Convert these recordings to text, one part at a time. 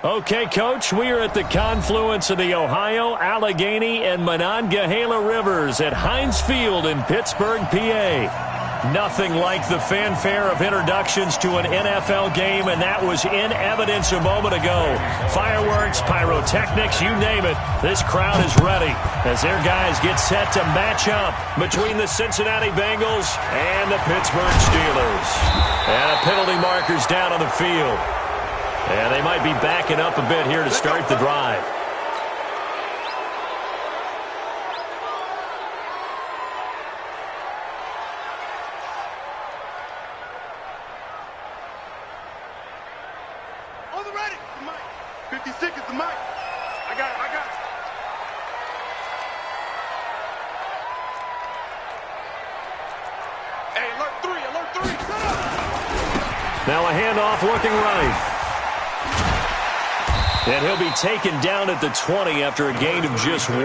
Okay, Coach, we are at the confluence of the Ohio, Allegheny, and Monongahela Rivers at Heinz Field in Pittsburgh, PA. Nothing like the fanfare of introductions to an NFL game, and that was in evidence a moment ago. Fireworks, pyrotechnics, you name it. This crowd is ready as their guys get set to match up between the Cincinnati Bengals and the Pittsburgh Steelers. And a penalty marker's down on the field. And they might be backing up a bit here to start the drive. On the ready. The mic. 50 seconds, the mic. I got it. Hey, alert 3. Now a handoff looking right. And he'll be taken down at the 20 after a gain of just 1.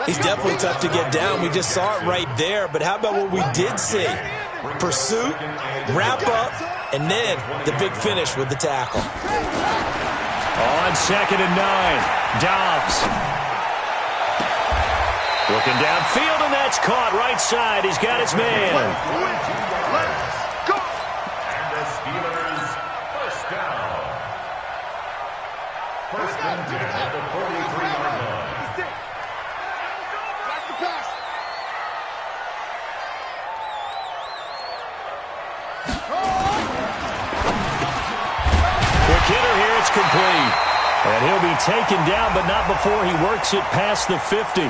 He's definitely tough to get down. We just saw it right there. But how about what we did see? Pursuit, wrap up, and then the big finish with the tackle. On 2nd and 9, Dobbs. Looking downfield, and that's caught right side. He's got his man. Let's go. And the Steelers first down. First and 10 at the 43-yard line. Back the pass. Quick hitter here, it's complete. And he'll be taken down, but not before he works it past the 50.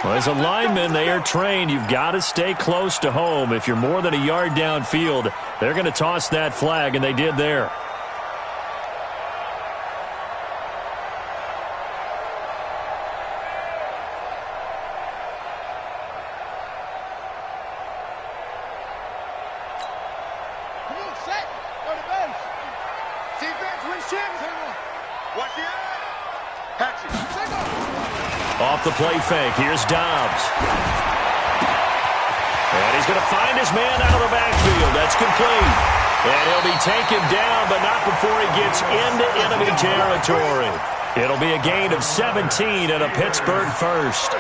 Well, as a lineman, they are trained. You've got to stay close to home. If you're more than a yard downfield, they're going to toss that flag, and they did there. Off the play fake, here's Dobbs. And he's going to find his man out of the backfield. That's complete. And he'll be taken down, but not before he gets into enemy territory. It'll be a gain of 17 and a Pittsburgh first.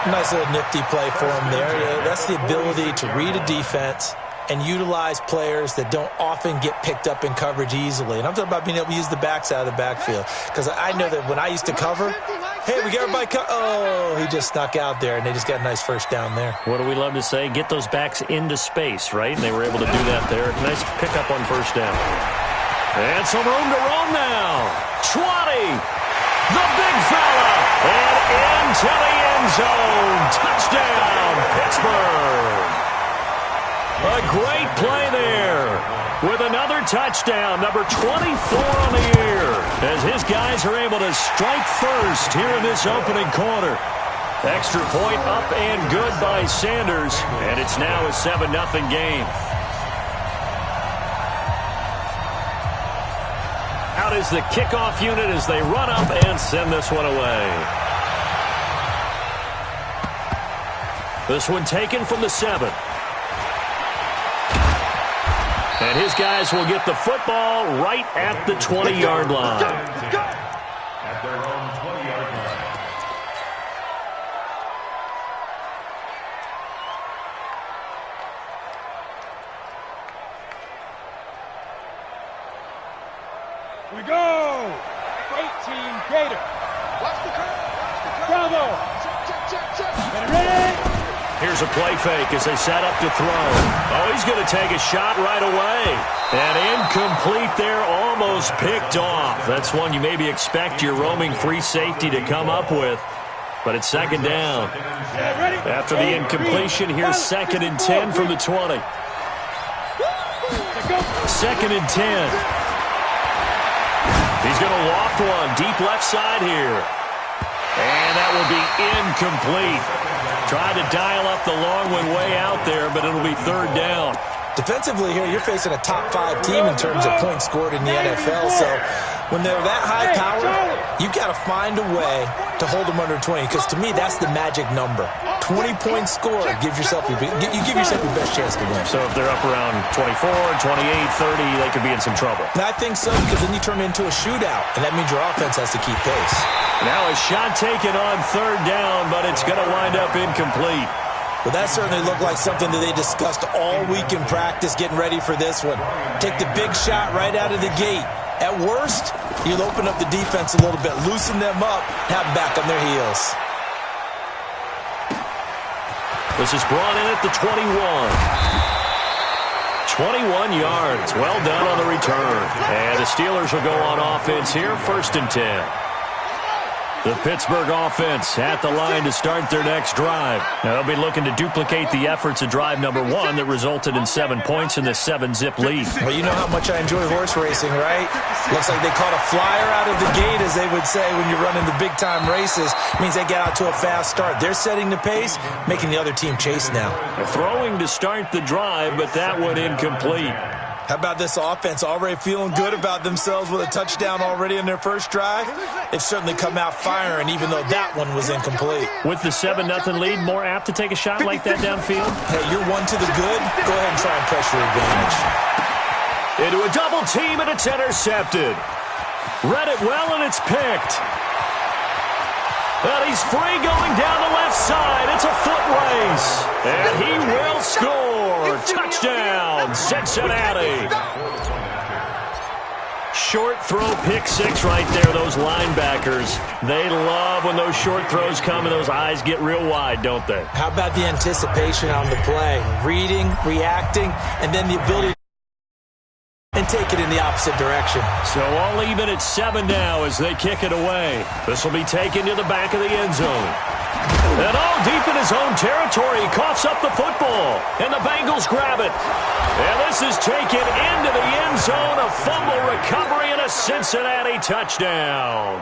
Nice little nifty play for him there. Yeah, that's the ability to read a defense and utilize players that don't often get picked up in coverage easily. And I'm talking about being able to use the backs out of the backfield. Because I know that when I used to cover, hey, we got everybody oh, he just snuck out there, and they just got a nice first down there. What do we love to say? Get those backs into space, right? And they were able to do that there. Nice pickup on first down. And some room to roam now. 20. The big fella. And into the end zone. Touchdown, Pittsburgh. A great play there with another touchdown, number 24 on the year, as his guys are able to strike first here in this opening quarter. Extra point up and good by Sanders, and it's now a 7-0 game. Out is the kickoff unit as they run up and send this one away. This one taken from the 7. And his guys will get the football right at the 20-yard line. At their own 20-yard line. We go! Great team, Gator. Watch the curve. Bravo! Get it ready! Here's a play fake as they set up to throw. Oh, he's going to take a shot right away. And incomplete there, almost picked off. That's one you maybe expect your roaming free safety to come up with. But it's 2nd down. After the incompletion, here's 2nd and 10 from the 20. 2nd and 10. He's going to loft one deep left side here. And that will be incomplete. Tried to dial up the long one way out there, but it'll be 3rd down. Defensively here, you're facing a top 5 team in terms of points scored in the NFL, so When they're that high power, you've got to find a way to hold them under 20, because to me, that's the magic number. 20-point score gives yourself you give yourself your best chance to win. So if they're up around 24, 28, 30, they could be in some trouble. And I think so, because then you turn it into a shootout, and that means your offense has to keep pace. Now a shot taken on third down, but it's going to wind up incomplete. Well, that certainly looked like something that they discussed all week in practice, getting ready for this one. Take the big shot right out of the gate. At worst, you'll open up the defense a little bit, loosen them up, have them back on their heels. This is brought in at the 21. 21 yards. Well done on the return. And the Steelers will go on offense here, 1st and 10. The Pittsburgh offense at the line to start their next drive. Now they'll be looking to duplicate the efforts of drive number 1 that resulted in 7 points in this 7-zip lead. Well, you know how much I enjoy horse racing, right? Looks like they caught a flyer out of the gate, as they would say when you're running the big-time races. It means they get out to a fast start. They're setting the pace, making the other team chase now. Throwing to start the drive, but that one incomplete. How about this offense already feeling good about themselves with a touchdown already in their first drive? They've certainly come out firing, even though that one was incomplete. With the 7-0 lead, more apt to take a shot like that downfield? Hey, you're one to the good. Go ahead and try and press your advantage. Into a double team, and it's intercepted. Read it well, and it's picked. And he's free going down the left side. It's a foot race. And he will score. Touchdown, Cincinnati. Short throw, pick 6 right there. Those linebackers, they love when those short throws come and those eyes get real wide, don't they? How about the anticipation on the play? Reading, reacting, and then the ability and take it in the opposite direction. So all even at 7 now as they kick it away. This will be taken to the back of the end zone. And all deep in his own territory, he coughs up the football. And the Bengals grab it. And this is taken into the end zone. A fumble recovery and a Cincinnati touchdown.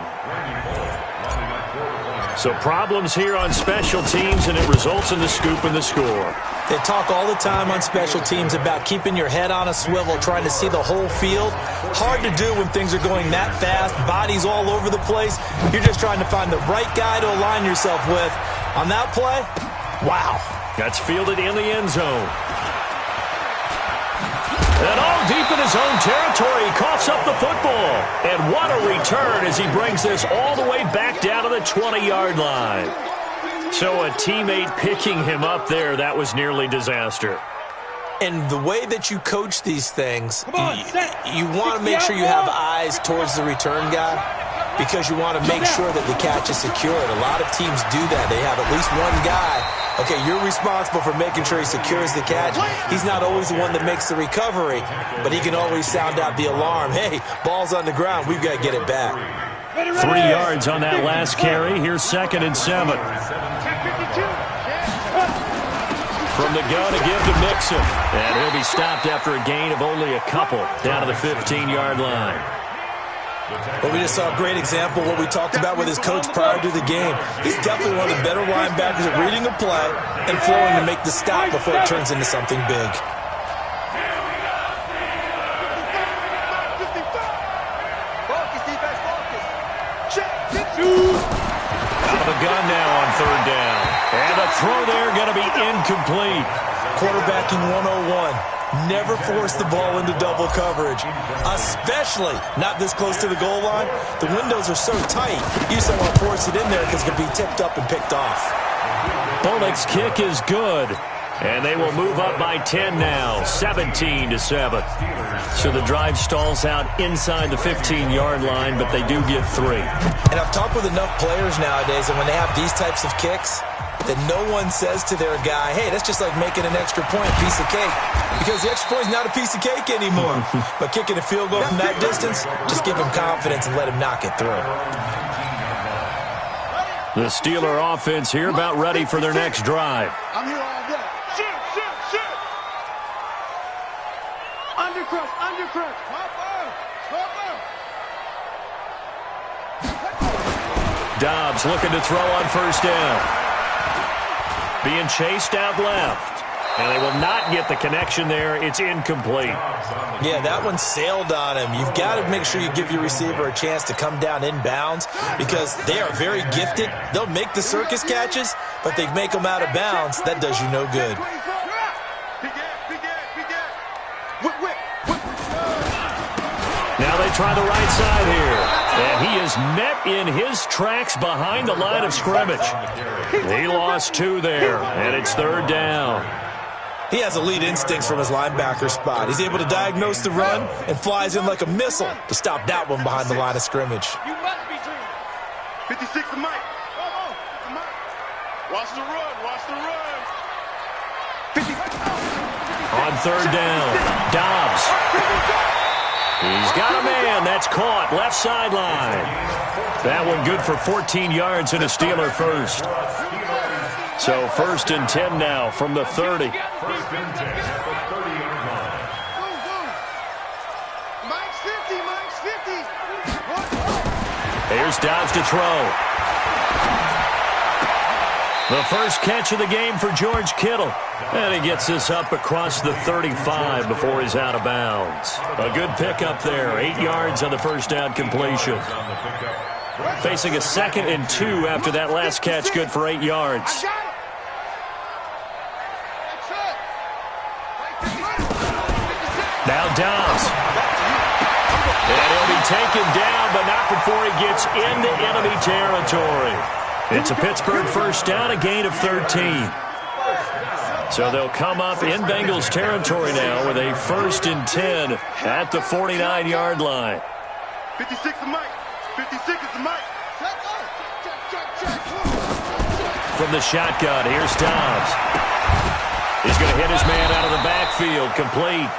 So problems here on special teams, and it results in the scoop and the score. They talk all the time on special teams about keeping your head on a swivel, trying to see the whole field. Hard to do when things are going that fast, bodies all over the place. You're just trying to find the right guy to align yourself with. On that play, wow. That's fielded in the end zone. And all deep in his own territory, he coughs up the football. And what a return as he brings this all the way back down to the 20-yard line. So a teammate picking him up there, that was nearly disaster. And the way that you coach these things, you want to make sure you have eyes towards the return guy, because you want to make sure that the catch is secured. A lot of teams do that. They have at least one guy. Okay, you're responsible for making sure he secures the catch. He's not always the one that makes the recovery, but he can always sound out the alarm. Hey, ball's on the ground. We've got to get it back. 3 yards on that last carry. Here's 2nd and 7. From the gun to give to Mixon. And he'll be stopped after a gain of only a couple down to the 15-yard line. But we just saw a great example of what we talked about with his coach prior to the game. He's definitely one of the better linebackers at reading a play and flowing to make the stop before it turns into something big. Out of the gun now on 3rd down. And the throw there going to be incomplete. Quarterbacking 101. Never force the ball into double coverage, especially not this close to the goal line. The windows are so tight, you just don't want to force it in there because it can be tipped up and picked off. Bullock's kick is good. And they will move up by 10 now, 17-7. So the drive stalls out inside the 15-yard line, but they do get 3. And I've talked with enough players nowadays, and when they have these types of kicks, that no one says to their guy, hey, that's just like making an extra point, piece of cake. Because the extra point is not a piece of cake anymore. But kicking a field goal from that distance, just give him confidence and let him knock it through. The Steeler offense here about ready for their next drive. I'm here all day. Shoot, shoot, shoot. Undercrush, undercrush. Dobbs looking to throw on 1st down. Being chased out left. And they will not get the connection there. It's incomplete. Yeah, that one sailed on him. You've got to make sure you give your receiver a chance to come down inbounds because they are very gifted. They'll make the circus catches, but they make them out of bounds. That does you no good. Now they try the right side here. And he is met in his tracks behind the line of scrimmage. He lost 2 there, and it's 3rd down. He has elite instincts from his linebacker spot. He's able to diagnose the run and flies in like a missile to stop that one behind the line of scrimmage. You must be dreaming. 56 to Mike. Watch the run. Watch the run. 50. On 3rd down, Dobbs. He's got a man. That's caught. Left sideline. That one good for 14 yards and a Steeler first. So 1st and 10 now from the 30. Mike's 50. Mike's 50. Here's Dobbs to throw. The first catch of the game for George Kittle. And he gets this up across the 35 before he's out of bounds. A good pickup there. 8 yards on the first down completion. Facing a 2nd and 2 after that last catch, good for 8 yards. Now Dobbs. And he'll be taken down, but not before he gets into enemy territory. It's a Pittsburgh first down, a gain of 13. So they'll come up in Bengals territory now with a 1st and 10 at the 49-yard line. 56 to Mike. 56 is to Mike. From the shotgun, here's Dobbs. He's going to hit his man out of the backfield, complete.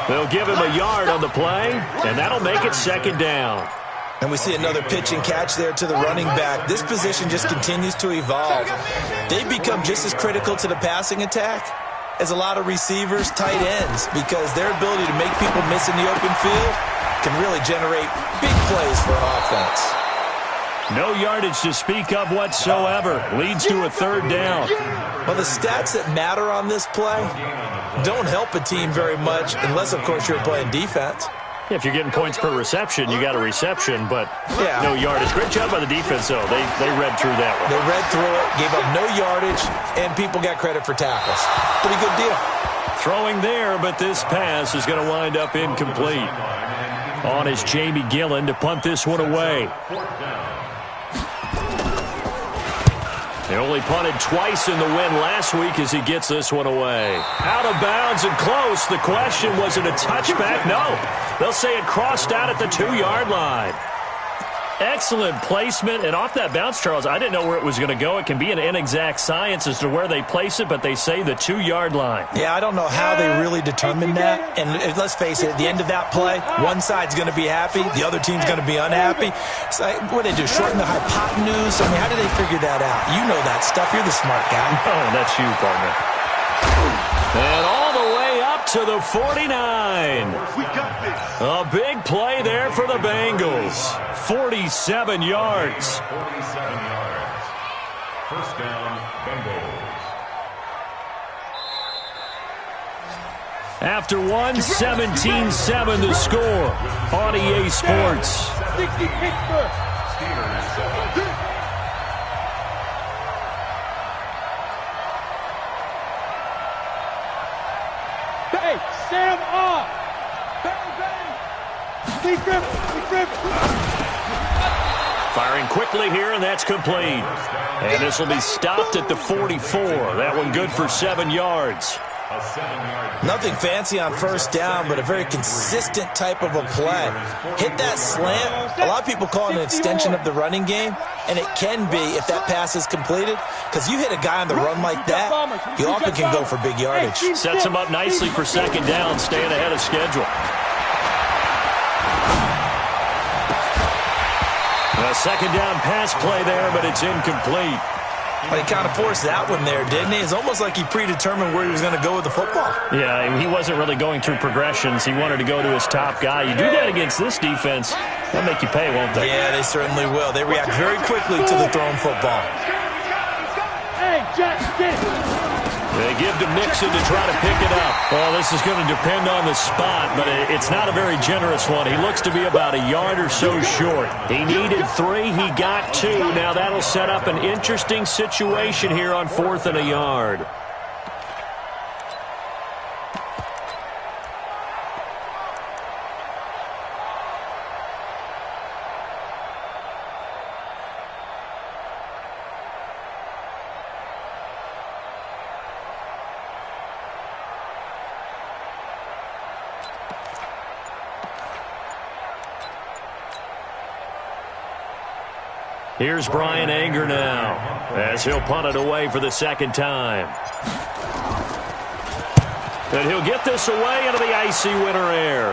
They'll give him a yard on the play, and that'll make it 2nd down. And we see another pitch and catch there to the running back. This position just continues to evolve. They become just as critical to the passing attack as a lot of receivers, tight ends, because their ability to make people miss in the open field can really generate big plays for an offense. No yardage to speak of whatsoever. Leads to a 3rd down. Well, the stats that matter on this play don't help a team very much unless, of course, you're playing defense. If you're getting points per reception, you got a reception, but no yardage. Great job by the defense, though. They read through that one. They read through it, gave up no yardage, and people got credit for tackles. Pretty good deal. Throwing there, but this pass is going to wind up incomplete. On is Jamie Gillen to punt this one away. They only punted twice in the win last week as he gets this one away. Out of bounds and close. The question, was it a touchback? No. They'll say it crossed out at the 2-yard line. Excellent placement. And off that bounce, Charles, I didn't know where it was going to go. It can be an inexact science as to where they place it, but they say the 2-yard line. Yeah, I don't know how they really determined that. And let's face it, at the end of that play, one side's going to be happy, the other team's going to be unhappy. So what do they do, shorten the hypotenuse? I mean, how do they figure that out? You know that stuff. You're the smart guy. Oh, that's you, partner. And all the way up to the 49. We got this. A big play there for the Bengals. 47 yards. 47 yards. First down, Bengals. After one, 17-7 the score on EA Sports. 60 Pittsburgh. Steelers 7. Hey, Sam off. Bang, bang. Lee Griffin. Firing quickly here, and that's complete. And this will be stopped at the 44. That one good for 7 yards. A 7-yard. Nothing fancy on first down, but a very consistent type of a play. Hit that slant. A lot of people call it an extension of the running game, and it can be if that pass is completed, because you hit a guy on the run like that, you often can go for big yardage. Sets him up nicely for 2nd down, staying ahead of schedule. A 2nd down pass play there, but it's incomplete. Well, he kind of forced that one there, didn't he? It's almost like he predetermined where he was going to go with the football. Yeah, he wasn't really going through progressions. He wanted to go to his top guy. You do that against this defense, they'll make you pay, won't they? Yeah, they certainly will. They react very quickly to the thrown football. Hey, Jack, get it. They give to Mixon to try to pick it up. Well, this is going to depend on the spot, but it's not a very generous one. He looks to be about a yard or so short. He needed 3. He got 2. Now that'll set up an interesting situation here on 4th and a yard. Here's Brian Anger now, as he'll punt it away for the second time. And he'll get this away into the icy winter air.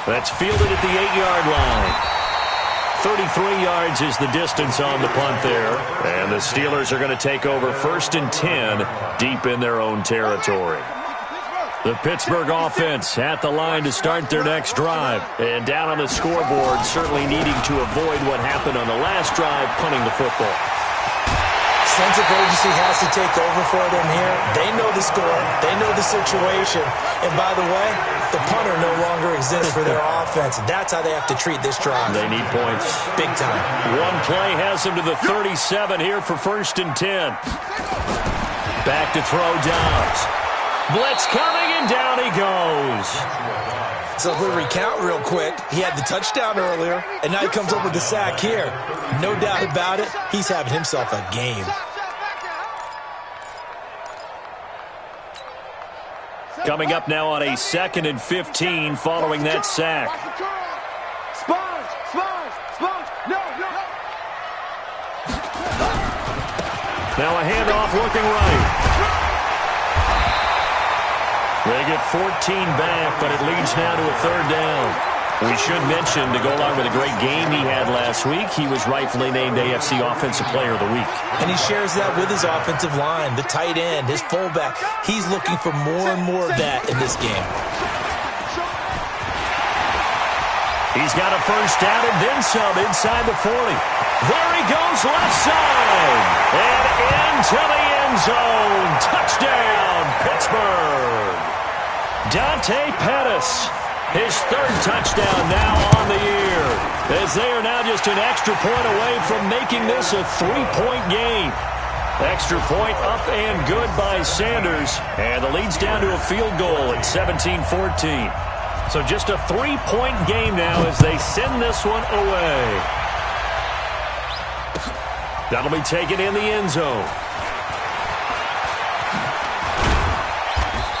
That's fielded at the 8-yard line. 33 yards is the distance on the punt there. And the Steelers are going to take over 1st and 10 deep in their own territory. The Pittsburgh offense at the line to start their next drive. And down on the scoreboard, certainly needing to avoid what happened on the last drive, punting the football. Sense of urgency has to take over for them here. They know the score. They know the situation. And by the way, the punter no longer exists for their offense. And that's how they have to treat this drive. They need points. Big time. One play has them to the 37 here for 1st and 10. Back to throw Dobbs. Blitz coming, and down he goes. So if we recount real quick, he had the touchdown earlier, and now he comes up with the sack here. No doubt about it, he's having himself a game. Coming up now on a 2nd and 15 following that sack. Now a handoff looking right. They get 14 back, but it leads now to a 3rd down. We should mention, to go along with a great game he had last week, he was rightfully named AFC Offensive Player of the Week. And he shares that with his offensive line, the tight end, his fullback. He's looking for more and more of that in this game. He's got a 1st down and then some inside the 40. There he goes, left side. And into the end zone. Touchdown, Pittsburgh. Dante Pettis, his 3rd touchdown now on the year, as they are now just an extra point away from making this a 3-point game. Extra point up and good by Sanders, and the lead's down to a field goal at 17-14. So just a 3-point game now as they send this one away. That'll be taken in the end zone.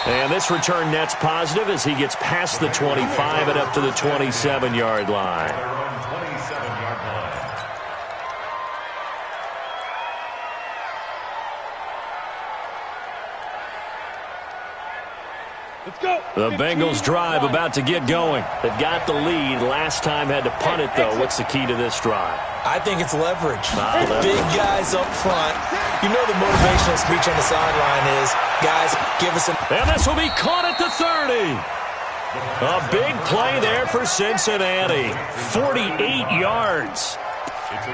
And this return net's positive as he gets past the 25 and up to the 27-yard line. Let's go. The Bengals drive about to get going. They've got the lead. Last time had to punt it, though. What's the key to this drive? I think it's leverage. Big guys up front. You know the motivational speech on the sideline is, guys, give us an... And this will be caught at the 30. A big play there for Cincinnati. 48 yards.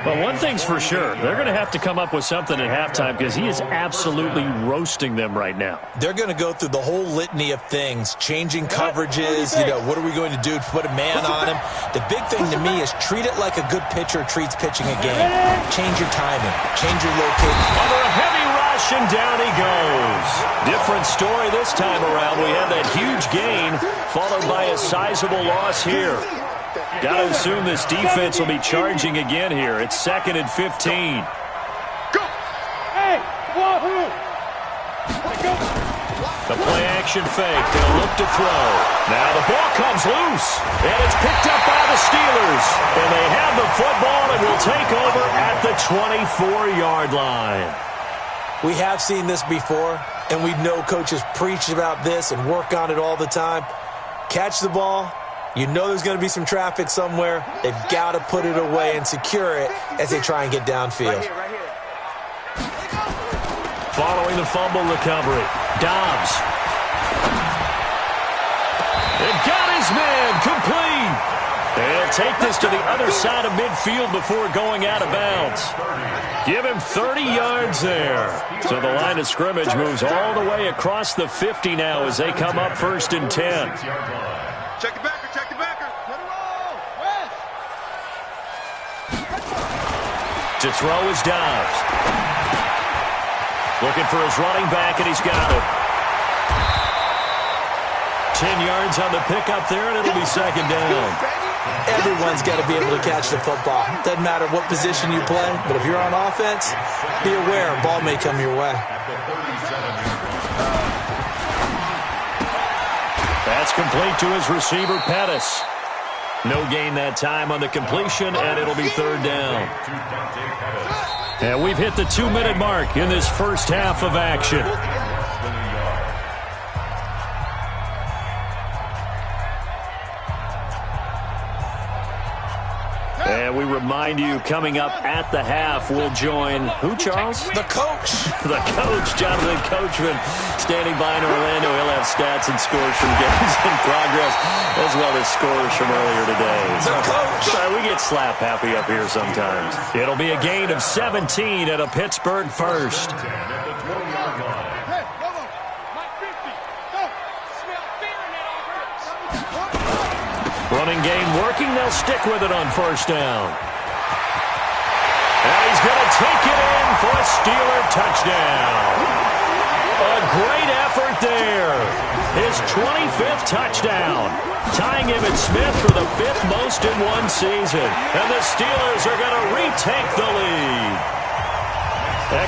But one thing's for sure, they're going to have to come up with something at halftime because he is absolutely roasting them right now. They're going to go through the whole litany of things, changing coverages, what are we going to do to put a man on him? The big thing to me is treat it like a good pitcher treats pitching a game. Change your timing, change your location. Under a heavy rush, and down he goes. Different story this time around. We had that huge gain followed by a sizable loss here. Got to assume this defense will be charging again here. It's 2nd and 15. Go! Hey! Wahoo! Go! The play action fake. They'll look to throw. Now the ball comes loose. And it's picked up by the Steelers. And they have the football and will take over at the 24-yard line. We have seen this before, and we know coaches preach about this and work on it all the time. Catch the ball. You know there's going to be some traffic somewhere. They've got to put it away and secure it as they try and get downfield. Right here. Following the fumble recovery, Dobbs. It got his man complete. And take this to the other side of midfield before going out of bounds. Give him 30 yards there. So the line of scrimmage moves all the way across the 50 now as they come up 1st and 10. Check the backer, check the backer. Let it roll. To throw is Dobbs. Looking for his running back, and he's got it. 10 yards on the pickup there, and it'll be 2nd down. Everyone's got to be able to catch the football. Doesn't matter what position you play, but if you're on offense, be aware a ball may come your way. That's complete to his receiver, Pettis. No gain that time on the completion, and it'll be 3rd down. And we've hit the 2-minute mark in this first half of action. And we remind you, coming up at the half, we'll join who, Charles? The coach. The coach, Jonathan Coachman, standing by in Orlando. He'll have stats and scores from games in progress, as well as scores from earlier today. The coach. Sorry, we get slap happy up here sometimes. It'll be a gain of 17 at a Pittsburgh first. Running game working. They'll stick with it on 1st down. And he's going to take it in for a Steeler touchdown. A great effort there. His 25th touchdown. Tying him and Smith for the 5th most in one season. And the Steelers are going to retake the lead.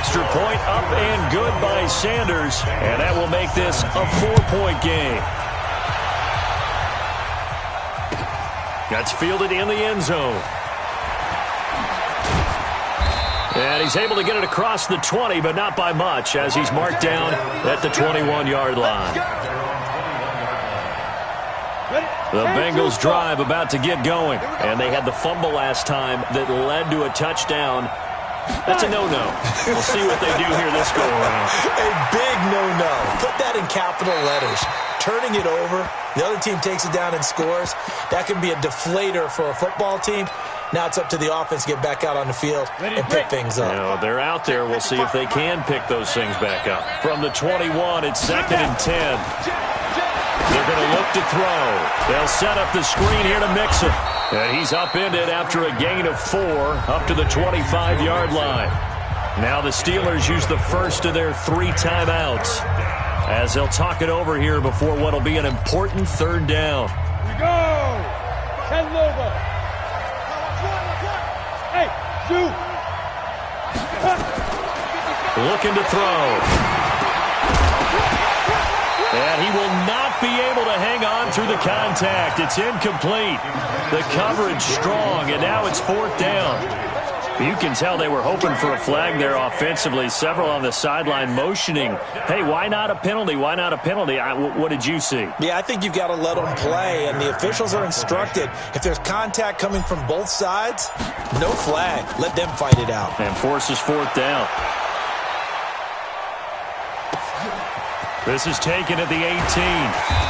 Extra point up and good by Sanders. And that will make this a 4-point game. That's fielded in the end zone. And he's able to get it across the 20, but not by much, as he's marked down at the 21-yard line. The Bengals drive about to get going, and they had the fumble last time that led to a touchdown. That's a no-no. We'll see what they do here this go-around. A big no-no. Put that in capital letters. Turning it over, the other team takes it down and scores. That can be a deflator for a football team. Now it's up to the offense to get back out on the field and pick things up. You know, they're out there. We'll see if they can pick those things back up. From the 21, it's 2nd and 10. They're going to look to throw. They'll set up the screen here to Mixon. And he's upended after a gain of 4 up to the 25-yard line. Now the Steelers use the first of their 3 timeouts as they'll talk it over here before what will be an important 3rd down. Here we go. 10 logo. Hey, shoot. Looking to throw. And he will not be able to hang on through the contact. It's incomplete. The coverage strong, and now it's 4th down. You can tell they were hoping for a flag there offensively. Several on the sideline motioning, hey, why not a penalty? Why not a penalty? What did you see? Yeah, I think you've got to let them play, and the officials are instructed. If there's contact coming from both sides, no flag. Let them fight it out. And forces 4th down. This is taken at the 18.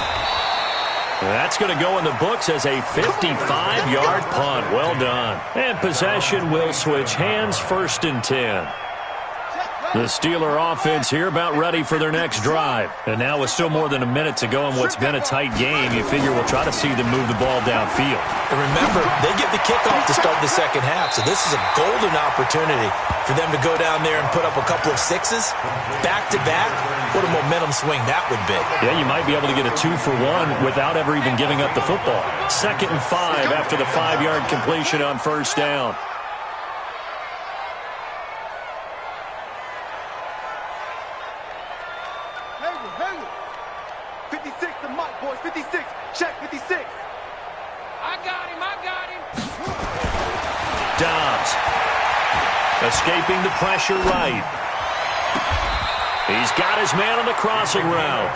That's going to go in the books as a 55-yard punt. Well done. And possession will switch hands, 1st and 10. The Steeler offense here about ready for their next drive. And now with still more than a minute to go in what's been a tight game, you figure we'll try to see them move the ball downfield. And remember, they get the kickoff to start the second half, so this is a golden opportunity for them to go down there and put up a couple of 6s back-to-back. What a momentum swing that would be. Yeah, you might be able to get a 2-for-1 without ever even giving up the football. 2nd and 5 after the 5-yard completion on 1st down. Hey, 56 to Mike, boys. 56. Check 56. I got him. Dobbs escaping the pressure right. He's got his man on the crossing route.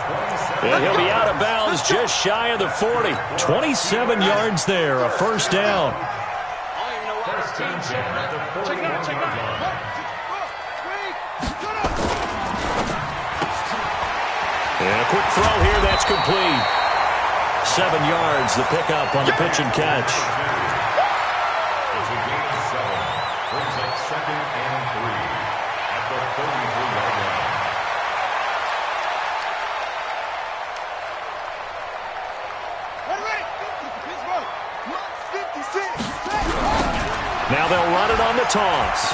And he'll be out of bounds just shy of the 40. 27 yards there, a 1st down. And a quick throw here, that's complete. 7 yards, the pickup on the pitch and catch. Now they'll run it on the toss.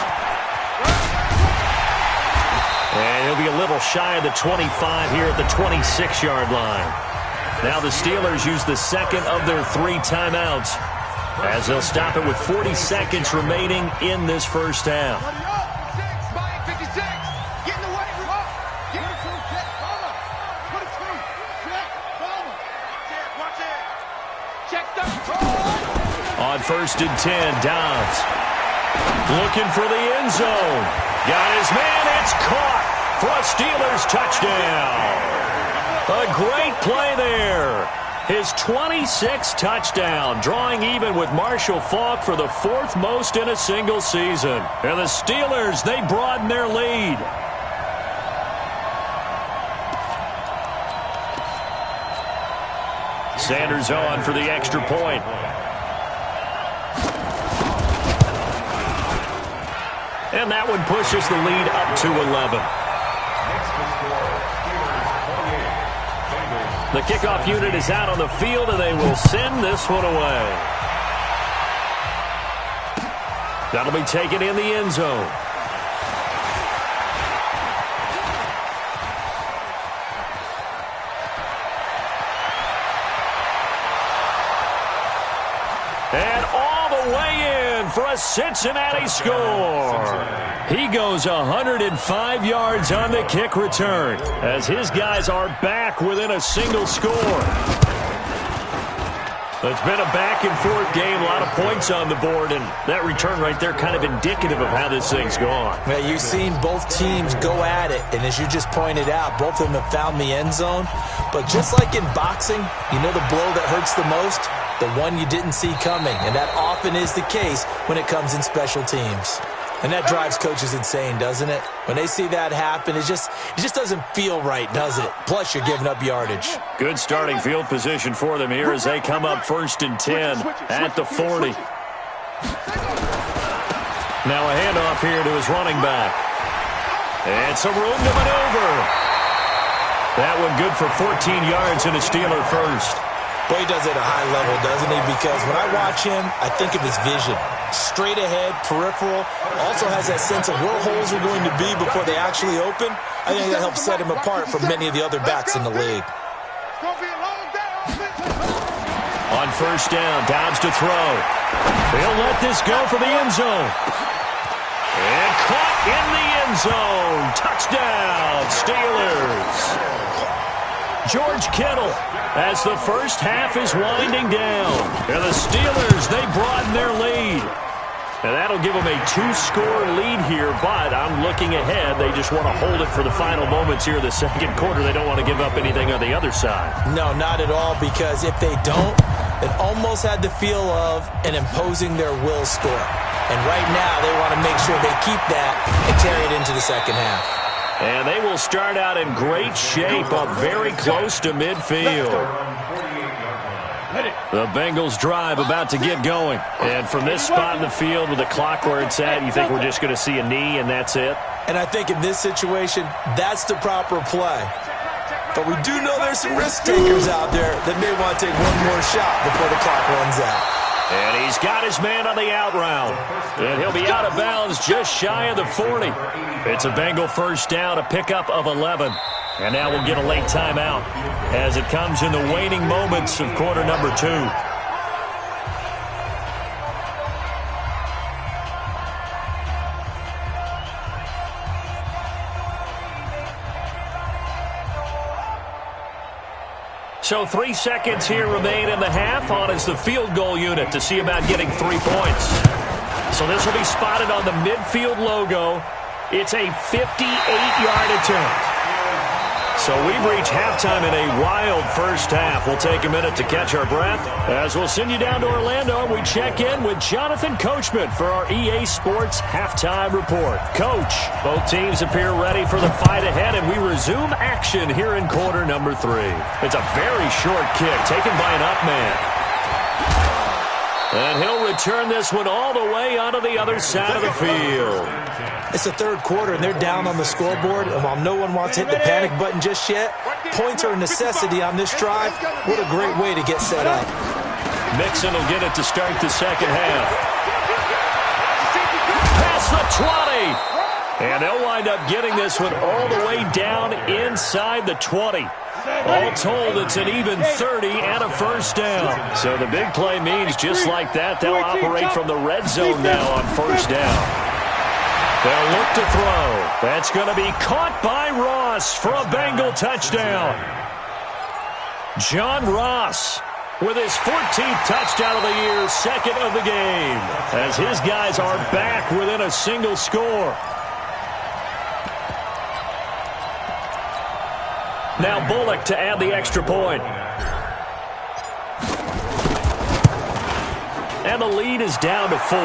And he'll be a little shy of the 25 here at the 26-yard line. Now the Steelers use the second of their 3 timeouts as they'll stop it with 40 seconds remaining in this first half. On 1st and 10, Dobbs looking for the end zone. Got his man. It's caught for a Steelers touchdown. A great play there. His 26th touchdown, drawing even with Marshall Faulk for the 4th most in a single season. And the Steelers, they broaden their lead. Sanders on for the extra point. And that one pushes the lead up to 11. The kickoff unit is out on the field, and they will send this one away. That'll be taken in the end zone. And all the way in for a Cincinnati score. He goes 105 yards on the kick return as his guys are back within a single score. It's been a back-and-forth game, a lot of points on the board, and that return right there kind of indicative of how this thing's gone. Yeah, you've seen both teams go at it, and as you just pointed out, both of them have found the end zone. But just like in boxing, you know the blow that hurts the most? The one you didn't see coming, and that often is the case when it comes in special teams. And that drives coaches insane, doesn't it? When they see that happen, it just doesn't feel right, does it? Plus, you're giving up yardage. Good starting field position for them here as they come up 1st and 10 at the 40. Now a handoff here to his running back. And some room to maneuver. That one good for 14 yards and a Steeler first. Boy, he does it at a high level, doesn't he? Because when I watch him, I think of his vision. Straight ahead, peripheral, also has that sense of where holes are going to be before they actually open. I think that helps set him apart from many of the other backs in the league. On 1st down, Dobbs to throw. He'll let this go for the end zone. And caught in the end zone. Touchdown, Steelers. George Kittle as the first half is winding down. And the Steelers, they broaden their lead. And that'll give them a 2-score lead here, but I'm looking ahead. They just want to hold it for the final moments here in the second quarter. They don't want to give up anything on the other side. No, not at all, because if they don't, it almost had the feel of an imposing their will score. And right now, they want to make sure they keep that and carry it into the second half. And they will start out in great shape up very close to midfield. The Bengals drive about to get going. And from this spot in the field with the clock where it's at, you think we're just going to see a knee and that's it? And I think in this situation, that's the proper play. But we do know there's some risk takers out there that may want to take one more shot before the clock runs out. And he's got his man on the out route. And he'll be out of bounds just shy of the 40. It's a Bengal first down, a pickup of 11. And now we'll get a late timeout as it comes in the waning moments of quarter number 2. So 3 seconds here remain in the half. On is the field goal unit to see about getting 3 points. So this will be spotted on the midfield logo. It's a 58-yard attempt. So we've reached halftime in a wild first half. We'll take a minute to catch our breath as we'll send you down to Orlando and we check in with Jonathan Coachman for our EA Sports Halftime Report. Coach, both teams appear ready for the fight ahead, and we resume action here in quarter number 3. It's a very short kick taken by an up man. And he'll return this one all the way onto the other side of the field. It's the third quarter, and they're down on the scoreboard. And while no one wants to hit the panic button just yet, points are a necessity on this drive. What a great way to get set up. Mixon will get it to start the second half. It's the 20. And they'll wind up getting this one all the way down inside the 20. All told, it's an even 30 and a first down. So the big play means just like that, they'll operate from the red zone now on first down. They'll look to throw. That's going to be caught by Ross for a Bengal touchdown. John Ross with his 14th touchdown of the year, second of the game, as his guys are back within a single score. Now Bullock to add the extra point. And the lead is down to 4.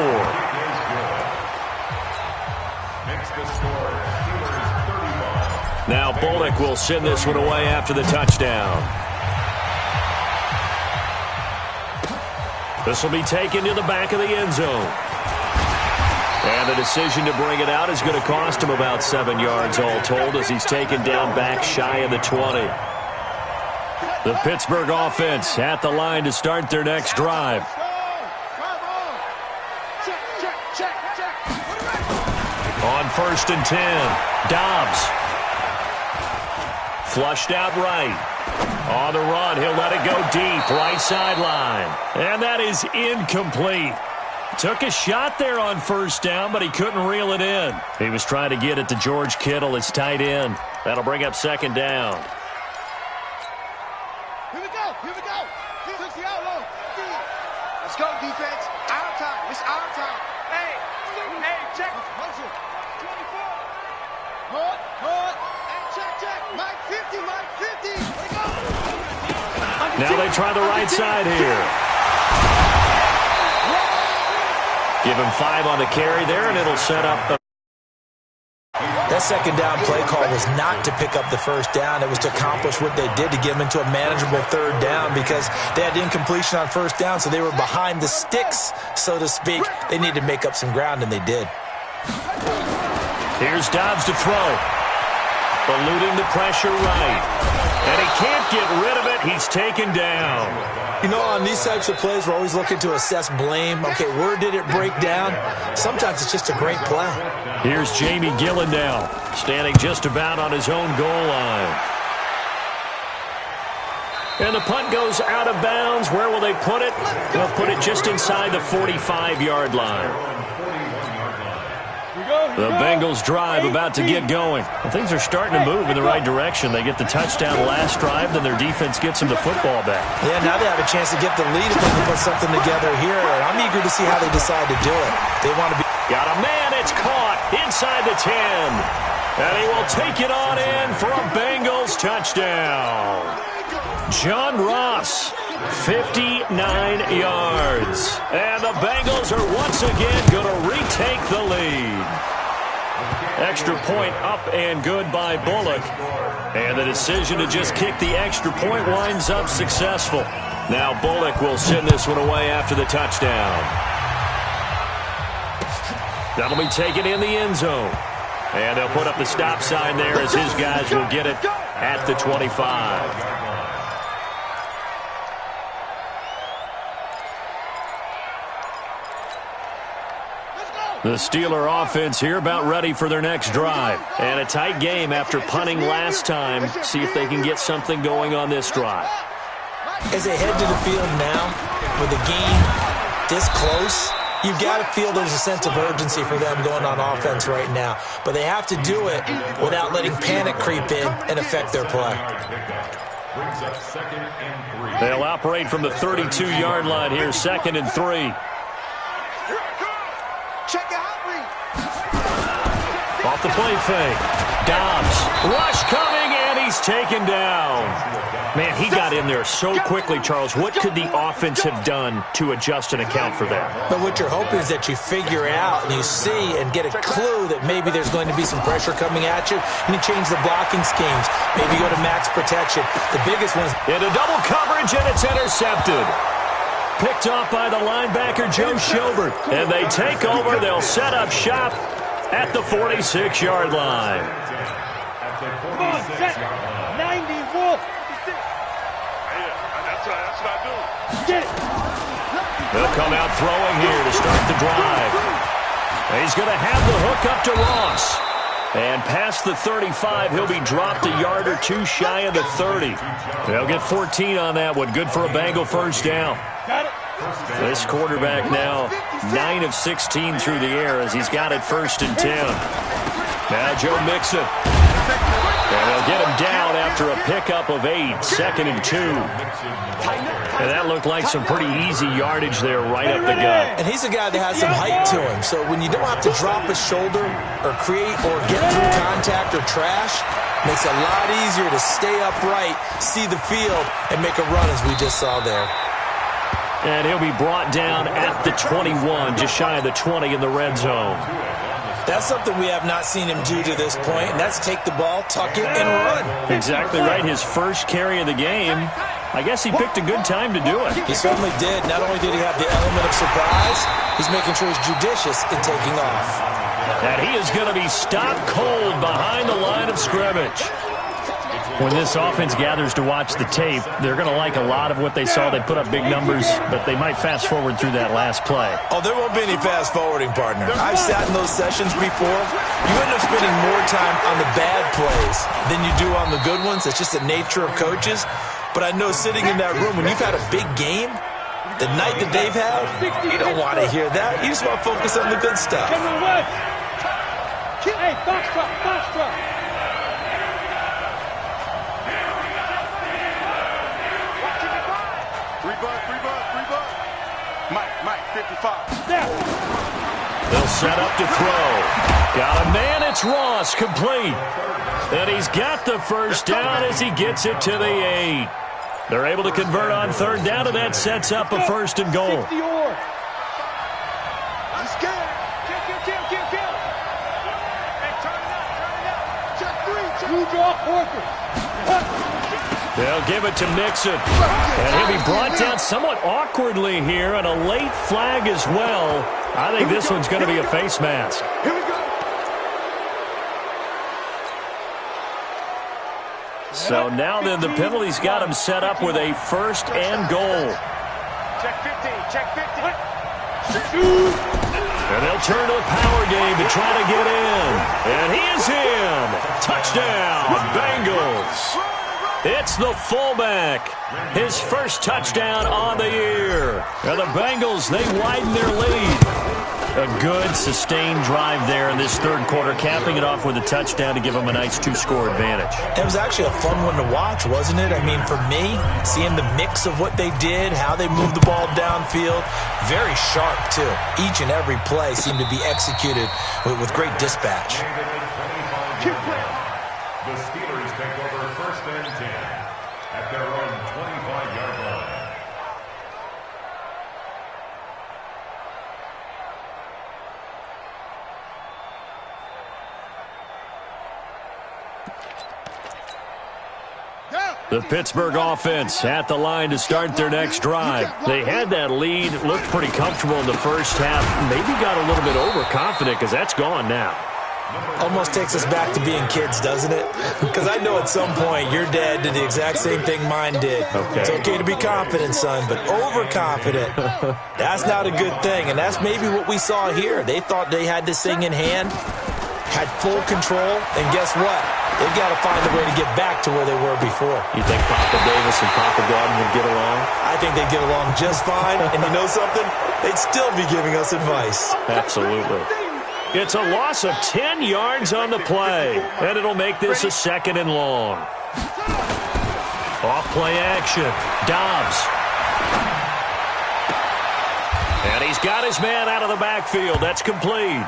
Now Bullock will send this one away after the touchdown. This will be taken to the back of the end zone. And the decision to bring it out is going to cost him about 7 yards all told as he's taken down back shy of the 20. The Pittsburgh offense at the line to start their next drive. On 1st and 10, Dobbs. Flushed out right. On the run, he'll let it go deep, right sideline. And that is incomplete. Took a shot there on first down, but he couldn't reel it in. He was trying to get it to George Kittle, his tight end. That'll bring up second down. Here we go. Here we go. Let's go, defense. Our time. It's our time. Hey, check. 24. Hold. Hey, check. Mike 50. Here we go. Now they try the right side here. Give him 5 on the carry there, and it'll set up the... That second down play call was not to pick up the first down. It was to accomplish what they did to get them into a manageable third down because they had incompletion on first down, so they were behind the sticks, so to speak. They needed to make up some ground, and they did. Here's Dobbs to throw. Eluding the pressure right. And he can't get rid of it. He's taken down. You know, on these types of plays, we're always looking to assess blame. Okay, where did it break down? Sometimes it's just a great play. Here's Jamie Gillen now, standing just about on his own goal line. And the punt goes out of bounds. Where will they put it? They'll put it just inside the 45-yard line. The Bengals drive about to get going. Well, things are starting to move in the right direction. They get the touchdown last drive, then their defense gets them the football back. Yeah, now they have a chance to get the lead if they can put something together here. I'm eager to see how they decide to do it. They want to be... Got a man, it's caught inside the 10. And he will take it on in for a Bengals touchdown. John Ross, 59 yards. And the Bengals are once again going to retake the lead. Extra point up and good by Bullock. And the decision to just kick the extra point winds up successful. Now Bullock will send this one away after the touchdown. That'll be taken in the end zone. And they'll put up the stop sign there as his guys will get it at the 25. The Steeler offense here about ready for their next drive. And a tight game after punting last time. See if they can get something going on this drive. As they head to the field now, with the game this close, you've got to feel there's a sense of urgency for them going on offense right now. But they have to do it without letting panic creep in and affect their play. They'll operate from the 32-yard line here, 2nd and 3. Check it out, Off the play fake. Dobbs. Rush coming, and he's taken down. Man, he got in there so quickly, Charles. What could the offense have done to adjust and account for that? But what you're hoping is that you figure out and you see and get a clue that maybe there's going to be some pressure coming at you, and you change the blocking schemes. Maybe go to max protection. The biggest one is into double coverage, and it's intercepted. Picked off by the linebacker, Joe Schobert. And they take over. They'll set up shop at the 46-yard line. Come on, set. 90, Wolf. That's what I do. Get it. They'll come out throwing here to start the drive. He's going to have the hook up to Ross. And past the 35, he'll be dropped a yard or two shy of the 30. They'll get 14 on that one. Good for a Bengal first down. Got it. This quarterback now 9 of 16 through the air as he's got it 1st and 10. Now Joe Mixon. And they'll get him down after a pickup of 8, 2nd and 2. And that looked like some pretty easy yardage there right up the gut. And he's a guy that has some height to him. So when you don't have to drop a shoulder or create or get through contact or trash, makes it a lot easier to stay upright, see the field, and make a run as we just saw there. And he'll be brought down at the 21, just shy of the 20 in the red zone. That's something we have not seen him do to this point, and that's take the ball, tuck it, and run. Exactly right. His first carry of the game. I guess he picked a good time to do it. He certainly did. Not only did he have the element of surprise, he's making sure he's judicious in taking off. And he is going to be stopped cold behind the line of scrimmage. When this offense gathers to watch the tape, they're going to like a lot of what they saw. They put up big numbers, but they might fast forward through that last play. Oh, there won't be any fast forwarding, partner. I've sat in those sessions before. You end up spending more time on the bad plays than you do on the good ones. It's just the nature of coaches. But I know sitting in that room, when you've had a big game, the night that they've had, you don't want to hear that. You just want to focus on the good stuff. Hey, Foxtrot, Foxtrot. Three buck. Mike, 55. They'll set up to throw. Got a man, it's Ross, complete. And he's got the first down as he gets it to the 8. They're able to convert on 3rd down, and that sets up a 1st and goal. I'm scared. Kill. Hey, turn it up. Check 3. You draw Porter. They'll give it to Mixon. And he'll be brought down somewhat awkwardly here, and a late flag as well. I think this one's going to be a face mask. Here we go. So now then the penalty's got him set up with a 1st and goal. Check 15. And they'll turn to the power game to try to get in. And he is in. Touchdown, Bengals. It's the fullback. His first touchdown on the year. And the Bengals, they widen their lead. A good, sustained drive there in this 3rd quarter, capping it off with a touchdown to give them a nice 2-score advantage. It was actually a fun one to watch, wasn't it? I mean, for me, seeing the mix of what they did, how they moved the ball downfield, very sharp, too. Each and every play seemed to be executed with great dispatch. The Steelers take over 1st and 10 at their own 25-yard line. The Pittsburgh offense at the line to start their next drive. They had that lead, looked pretty comfortable in the first half, maybe got a little bit overconfident because that's gone now. Almost takes us back to being kids, doesn't it? Because I know at some point your dad did the exact same thing mine did. Okay. It's okay to be confident, son, but overconfident, that's not a good thing. And that's maybe what we saw here. They thought they had this thing in hand, had full control, and guess what? They've got to find a way to get back to where they were before. You think Papa Davis and Papa Gordon would get along? I think they'd get along just fine. And you know something? They'd still be giving us advice. Absolutely. It's a loss of 10 yards on the play, and it'll make this a 2nd and long. Off play action. Dobbs. And he's got his man out of the backfield. That's complete.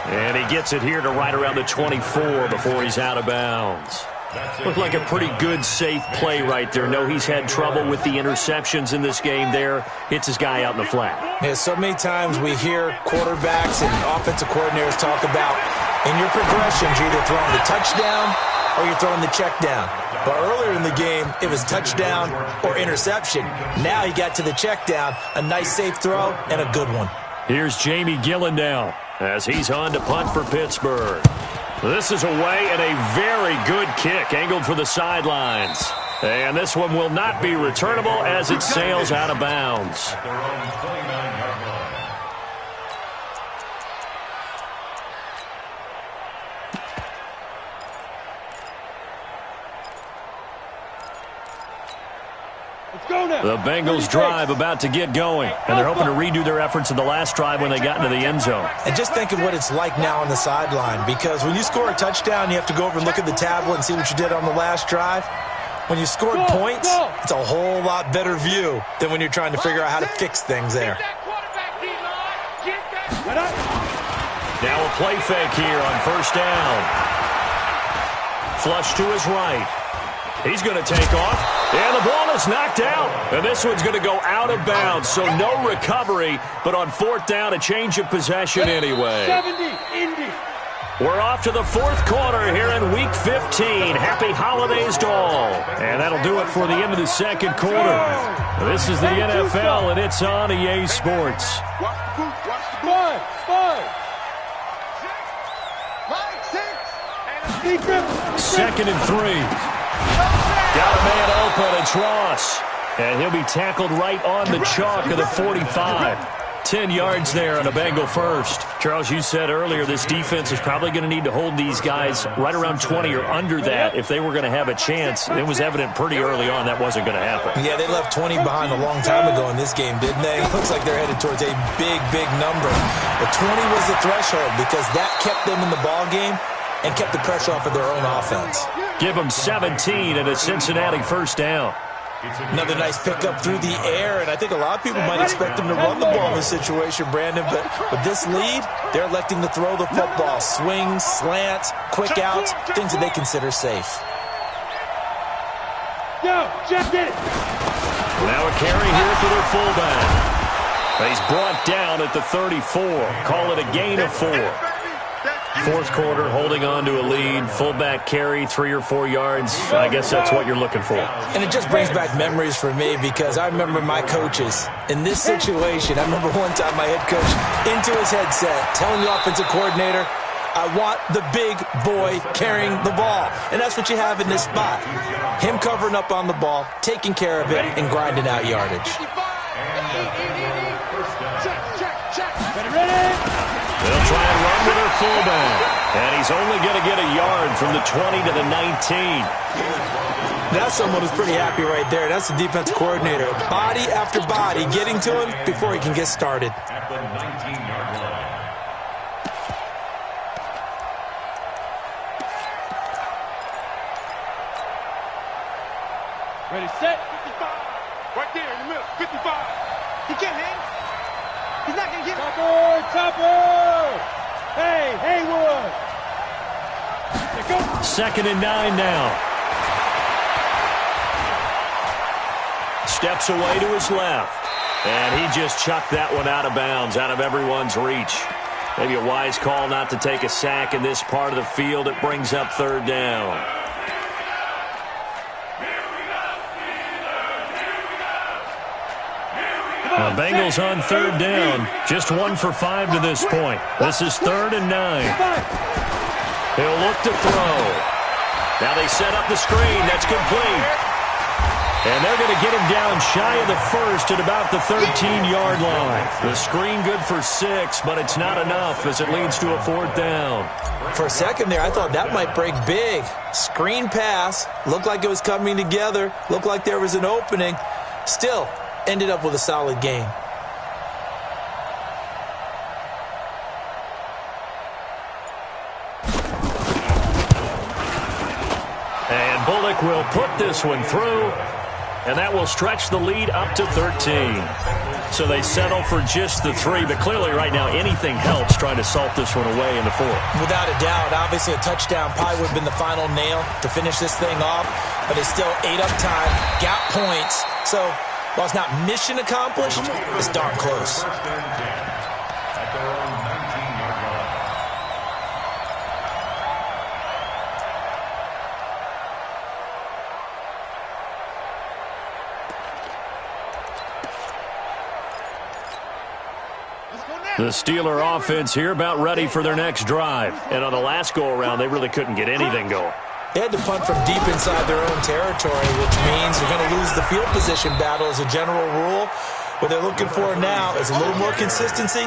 And he gets it here to right around the 24 before he's out of bounds. Looked like a pretty good, safe play right there. No, he's had trouble with the interceptions in this game there. Hits his guy out in the flat. Yeah, so many times we hear quarterbacks and offensive coordinators talk about in your progressions, you're either throwing the touchdown or you're throwing the check down. But earlier in the game, it was touchdown or interception. Now he got to the check down, a nice safe throw, and a good one. Here's Jamie Gillen now as he's on to punt for Pittsburgh. This is away and a very good kick angled for the sidelines. And this one will not be returnable as it sails out of bounds. At their own 29-yard line. The Bengals drive about to get going, and they're hoping to redo their efforts in the last drive when they got into the end zone. And just think of what it's like now on the sideline, because when you score a touchdown, you have to go over and look at the tablet and see what you did on the last drive. When you scored points, it's a whole lot better view than when you're trying to figure out how to fix things there. Now a play fake here on first down. Flush to his right. He's going to take off, and the ball is knocked out. And this one's going to go out of bounds, so no recovery, but on fourth down, a change of possession anyway. 70, Indy. We're off to the fourth quarter here in Week 15. Happy holidays to all. And that'll do it for the end of the second quarter. This is the NFL, and it's on EA Sports. Second and 3. Got a man open, it's Ross. And he'll be tackled right on the chalk of the 45. 10 yards there on a Bengal first. Charles, you said earlier this defense is probably going to need to hold these guys right around 20 or under that if they were going to have a chance. It was evident pretty early on that wasn't going to happen. Yeah, they left 20 behind a long time ago in this game, didn't they? It looks like they're headed towards a big, big number. But 20 was the threshold because that kept them in the ball game and kept the pressure off of their own offense. Give them 17 and a Cincinnati first down. Another nice pickup through the air, and I think a lot of people might expect them to run the ball in this situation, Brandon, but with this lead, they're electing to throw the football. Swings, slants, quick outs, things that they consider safe. Yo, check it. Now a carry here for their fullback. He's brought down at the 34. Call it a gain of 4. Fourth quarter, holding on to a lead. Fullback carry, 3 or 4 yards. I guess that's what you're looking for. And it just brings back memories for me because I remember my coaches in this situation. I remember one time my head coach into his headset telling the offensive coordinator, I want the big boy carrying the ball. And that's what you have in this spot. Him covering up on the ball, taking care of it, and grinding out yardage. They'll try and run with their fullback. And he's only going to get a yard from the 20 to the 19. That's someone who's pretty happy right there. That's the defensive coordinator. Body after body getting to him before he can get started. At the 19-yard line. Ready, set. 55. Right there in the middle. 55. He can't hang. He's not going to get it. Topper! Hey, Haywood! Second and 9 now. Steps away to his left. And he just chucked that one out of bounds, out of everyone's reach. Maybe a wise call not to take a sack in this part of the field. It brings up third down. Now, Bengals on third down. Just 1 for 5 to this point. This is 3rd and 9. He'll look to throw. Now they set up the screen. That's complete. And they're going to get him down shy of the first at about the 13-yard line. The screen good for 6, but it's not enough as it leads to a 4th down. For a second there, I thought that might break big. Screen pass. Looked like it was coming together. Looked like there was an opening. Still, ended up with a solid game. And Bullock will put this one through, and that will stretch the lead up to 13. So they settle for just the 3, but clearly right now anything helps trying to salt this one away in the 4th. Without a doubt, obviously a touchdown probably would have been the final nail to finish this thing off, but it's still ate up time, got points. So while it's not mission accomplished, it's darn close. At their own 19-yard line. The Steeler offense here about ready for their next drive. And on the last go-around, they really couldn't get anything going. They had to punt from deep inside their own territory, which means they're going to lose the field position battle as a general rule. What they're looking for now is a little more consistency,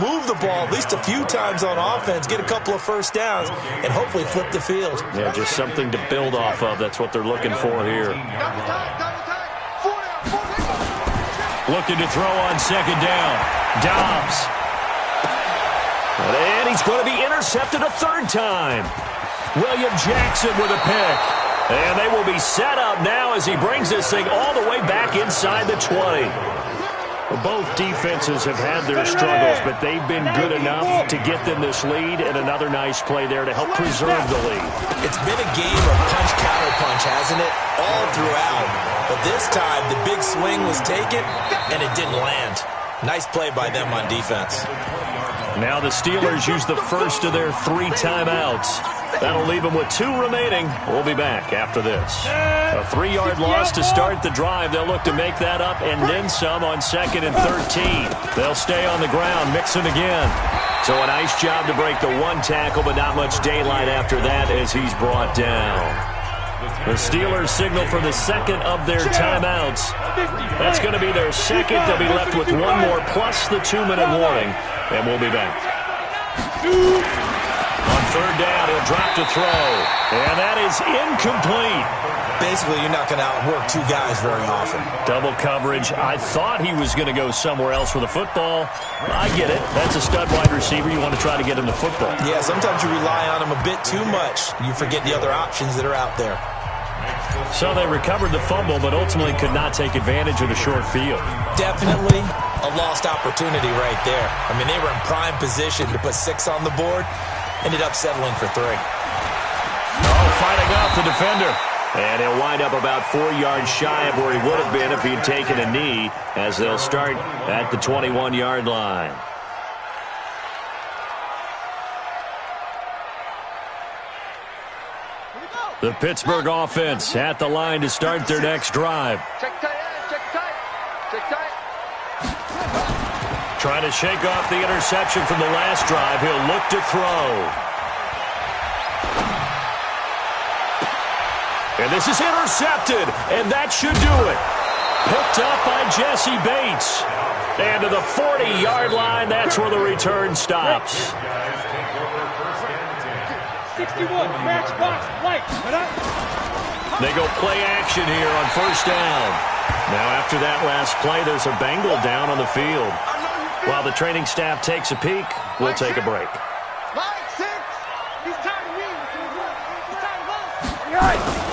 move the ball at least a few times on offense, get a couple of first downs, and hopefully flip the field. Yeah, just something to build off of. That's what they're looking for here. looking to throw on second down. Dobbs. And he's going to be intercepted a third time. William Jackson with a pick. And they will be set up now as he brings this thing all the way back inside the 20. Both defenses have had their struggles, but they've been good enough to get them this lead, and another nice play there to help preserve the lead. It's been a game of punch-counter-punch, hasn't it? All throughout. But this time, the big swing was taken, and it didn't land. Nice play by them on defense. Now the Steelers use the first of their 3 timeouts. That'll leave them with 2 remaining. We'll be back after this. A 3-yard loss to start the drive. They'll look to make that up and then some on 2nd and 13. They'll stay on the ground, mixing again. So a nice job to break the 1 tackle, but not much daylight after that as he's brought down. The Steelers signal for the second of their timeouts. That's going to be their second. They'll be left with 1 more plus the 2-minute warning, and we'll be back. On third down, he'll drop to throw, and that is incomplete. Basically, you're not going to outwork 2 guys very often. Double coverage. I thought he was going to go somewhere else with the football. I get it. That's a stud wide receiver. You want to try to get him the football. Yeah, sometimes you rely on him a bit too much. You forget the other options that are out there. So they recovered the fumble, but ultimately could not take advantage of the short field. Definitely a lost opportunity right there. I mean, they were in prime position to put 6 on the board. Ended up settling for 3. Oh, fighting off the defender. And he'll wind up about 4 yards shy of where he would have been if he'd taken a knee, as they'll start at the 21-yard line. The Pittsburgh offense at the line to start their next drive. Check tight, check tight, check tight. Trying to shake off the interception from the last drive. He'll look to throw. And this is intercepted, and that should do it. Picked up by Jesse Bates. And to the 40-yard line, that's where the return stops. 61, match box, light, They go play action here on first down. Now after that last play, there's a Bengal down on the field. While the training staff takes a peek, we'll take a break. Line 6. He's tired of me. He's tired of us.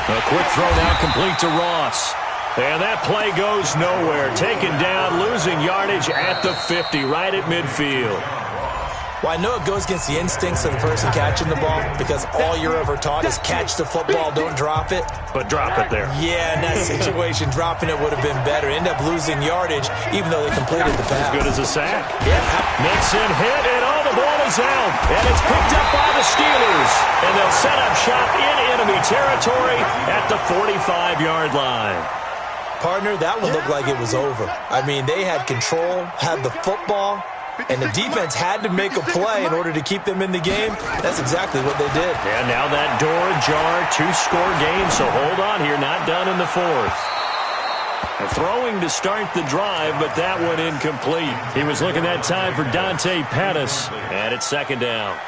A quick throw now complete to Ross. And that play goes nowhere. Taken down, losing yardage at the 50, right at midfield. Well, I know it goes against the instincts of the person catching the ball, because all you're ever taught is catch the football, don't drop it. But drop it there. Yeah, in that situation, dropping it would have been better. End up losing yardage, even though they completed the pass. As good as a sack. Yeah. Nixon hit, and all the ball is out. And it's picked up by the Steelers. And they'll set up shop in enemy territory at the 45-yard line. Partner, that one looked like it was over. I mean, they had control, had the football, and the defense had to make a play in order to keep them in the game. That's exactly what they did. And now that door ajar, 2-score game, so hold on here, not done in the 4th. Throwing to start the drive, but that one incomplete. He was looking that time for Dante Pettis, and it's second down.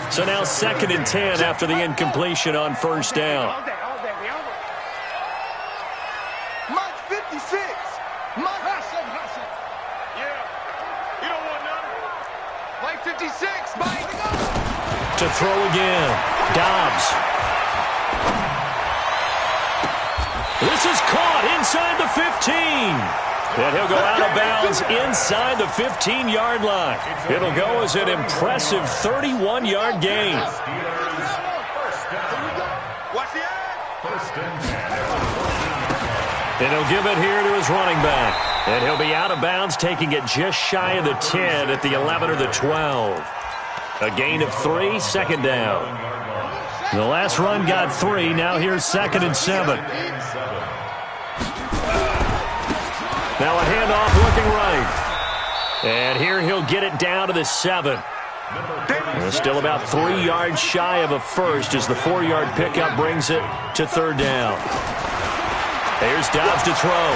So now 2nd and 10 after the incompletion on first down. Mike 56. Mike Hudson. Yeah. You don't want none. Mike 56. Mike. To throw again. Dobbs. This is caught inside the 15. And he'll go out of bounds inside the 15-yard line. It'll go as an impressive 31-yard gain. Watch the eye. And he'll give it here to his running back. And he'll be out of bounds, taking it just shy of the 10 at the 11 or the 12. A gain of 3, second down. The last run got 3. Now here's 2nd and 7. Now a handoff looking right. And here he'll get it down to the 7. And still about 3 yards shy of a first as the 4-yard pickup brings it to third down. Here's Dobbs to throw.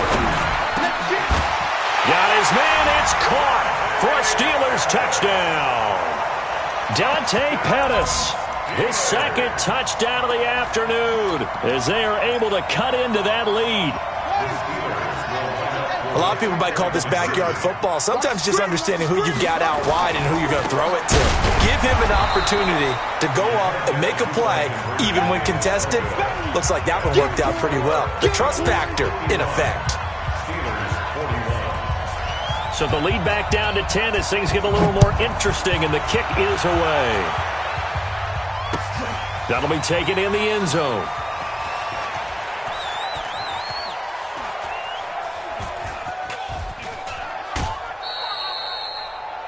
Got his man. It's caught for a Steelers touchdown. Dante Pettis, his 2nd touchdown of the afternoon as they are able to cut into that lead. A lot of people might call this backyard football. Sometimes just understanding who you've got out wide and who you're going to throw it to. Give him an opportunity to go up and make a play, even when contested. Looks like that one worked out pretty well. The trust factor in effect. So the lead back down to 10 as things get a little more interesting, and the kick is away. That'll be taken in the end zone.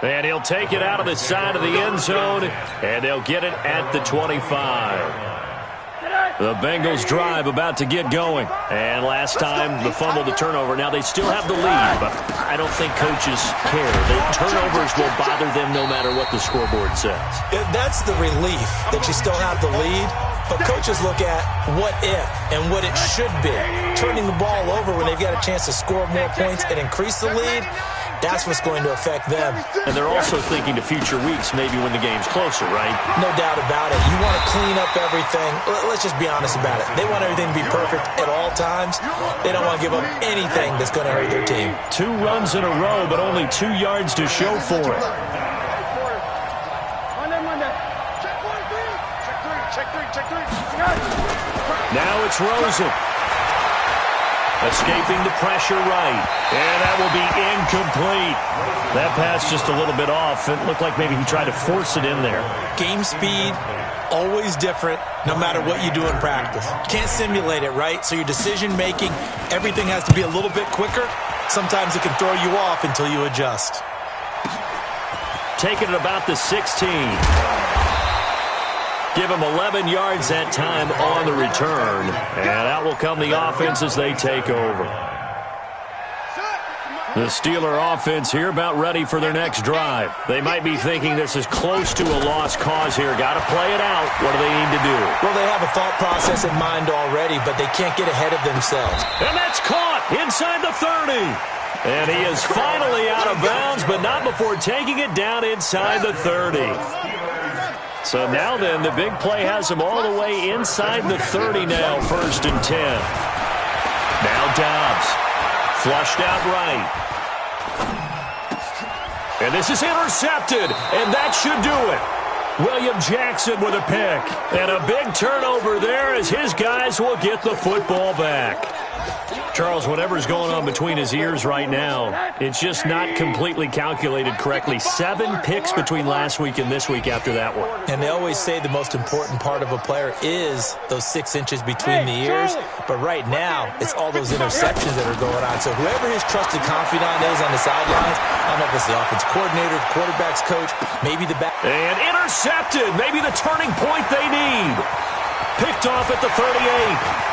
And he'll take it out of the side of the end zone, and they'll get it at the 25. The Bengals drive about to get going. And last time, the fumble, the turnover. Now, they still have the lead, but I don't think coaches care. The turnovers will bother them no matter what the scoreboard says. That's the relief that you still have the lead. But coaches look at what if and what it should be. Turning the ball over when they've got a chance to score more points and increase the lead, that's what's going to affect them. And they're also thinking to future weeks, maybe when the game's closer, right? No doubt about it. You want to clean up everything. Let's just be honest about it. They want everything to be perfect at all times. They don't want to give up anything that's going to hurt their team. 2 runs in a row, but only 2 yards to show for it. Now it's Rosen. Escaping the pressure right. And that will be incomplete. That pass just a little bit off. It looked like maybe he tried to force it in there. Game speed, always different, no matter what you do in practice. Can't simulate it, right? So your decision-making, everything has to be a little bit quicker. Sometimes it can throw you off until you adjust. Taking it about the 16. Give him 11 yards that time on the return. And out will come the offense as they take over. The Steeler offense here about ready for their next drive. They might be thinking this is close to a lost cause here. Got to play it out. What do they need to do? Well, they have a thought process in mind already, but they can't get ahead of themselves. And that's caught inside the 30. And he is finally out of bounds, but not before taking it down inside the 30. So now then, the big play has him all the way inside the 30 now, 1st and 10. Now Dobbs, flushed out right. And this is intercepted, and that should do it. William Jackson with a pick. And a big turnover there as his guys will get the football back. Charles, whatever's going on between his ears right now, it's just not completely calculated correctly. 7 picks between last week and this week after that one. And they always say the most important part of a player is those 6 inches between the ears. But right now, it's all those interceptions that are going on. So whoever his trusted confidant is on the sidelines, I don't know if it's the offense coordinator, the quarterback's coach, maybe the back. And intercepted. Maybe the turning point they need. Picked off at the 38.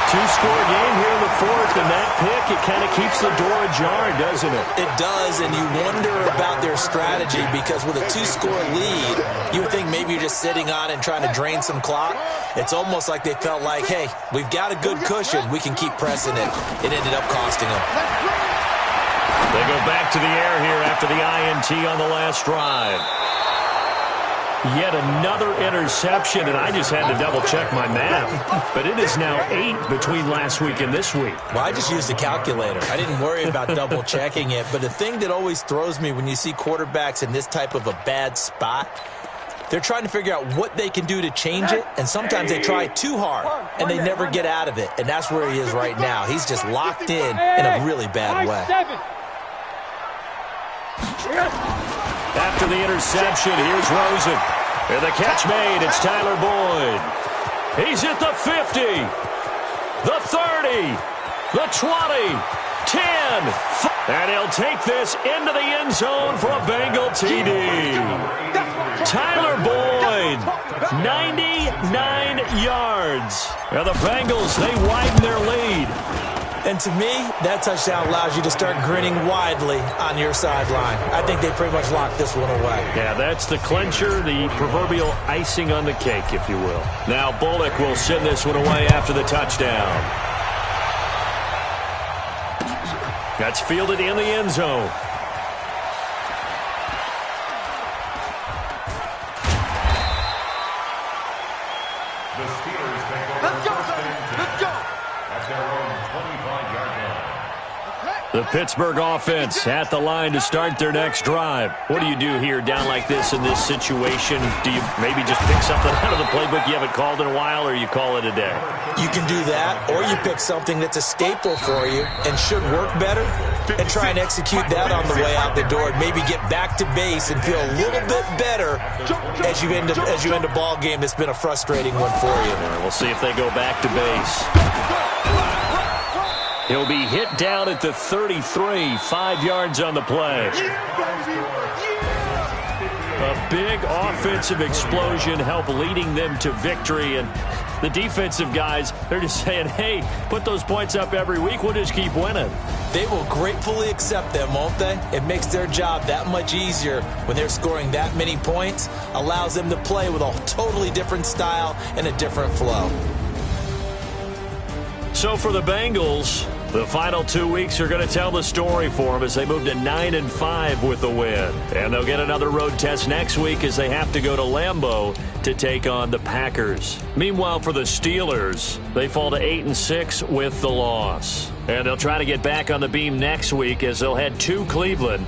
2-score game here in the 4th, and that pick, it kind of keeps the door ajar, doesn't it? It does, and you wonder about their strategy because with a 2-score lead, you would think maybe you're just sitting on and trying to drain some clock. It's almost like they felt like, hey, we've got a good cushion. We can keep pressing it. It ended up costing them. They go back to the air here after the INT on the last drive. Yet another interception, and I just had to double-check my math. But it is now 8 between last week and this week. Well, I just used a calculator. I didn't worry about double-checking it. But the thing that always throws me when you see quarterbacks in this type of a bad spot, they're trying to figure out what they can do to change it, and sometimes they try too hard, and they never get out of it. And that's where he is right now. He's just locked in a really bad way. After the interception, here's Rosen. And the catch made, it's Tyler Boyd. He's at the 50, the 30, the 20, 10. And he'll take this into the end zone for a Bengal TD. Tyler Boyd, 99 yards. And the Bengals, they widen their lead. And to me, that touchdown allows you to start grinning widely on your sideline. I think they pretty much locked this one away. Yeah, that's the clincher, the proverbial icing on the cake, if you will. Now Bullock will send this one away after the touchdown. That's fielded in the end zone. Let's go, let's go. The Pittsburgh offense at the line to start their next drive. What do you do here down like this in this situation? Do you maybe just pick something out of the playbook you haven't called in a while, or you call it a day? You can do that, or you pick something that's a staple for you and should work better and try and execute that on the way out the door and maybe get back to base and feel a little bit better as you end a ball game that's been a frustrating one for you. We'll see if they go back to base. He'll be hit down at the 33, 5 yards on the play. A big offensive explosion helped leading them to victory, and the defensive guys, they're just saying, hey, put those points up every week, we'll just keep winning. They will gratefully accept them, won't they? It makes their job that much easier when they're scoring that many points, allows them to play with a totally different style and a different flow. So for the Bengals, the final 2 weeks are going to tell the story for them as they move to 9-5 with the win. And they'll get another road test next week as they have to go to Lambeau to take on the Packers. Meanwhile, for the Steelers, they fall to 8-6 with the loss. And they'll try to get back on the beam next week as they'll head to Cleveland